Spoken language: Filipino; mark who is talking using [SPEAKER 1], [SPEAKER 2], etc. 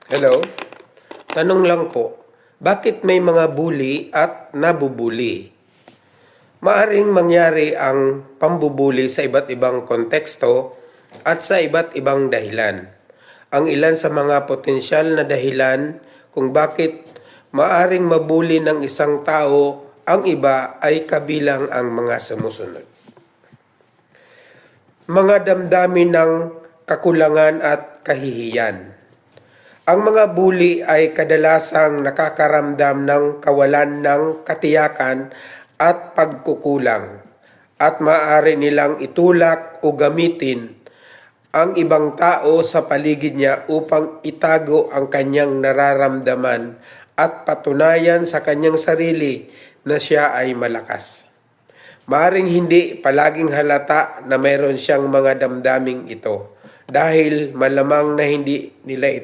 [SPEAKER 1] Hello? Tanong lang po, bakit may mga bully at nabubuli? Maaring mangyari ang pambubuli sa iba't ibang konteksto at sa iba't ibang dahilan. Ang ilan sa mga potensyal na dahilan kung bakit maaring mabuli ng isang tao ang iba ay kabilang ang mga sumusunod. Mga damdamin ng kakulangan at kahihiyan. Ang mga bully ay kadalasang nakakaramdam ng kawalan ng katiyakan at pagkukulang at maaari nilang itulak o gamitin ang ibang tao sa paligid niya upang itago ang kanyang nararamdaman at patunayan sa kanyang sarili na siya ay malakas. Maaring hindi palaging halata na mayroon siyang mga damdaming ito dahil malamang na hindi nila ito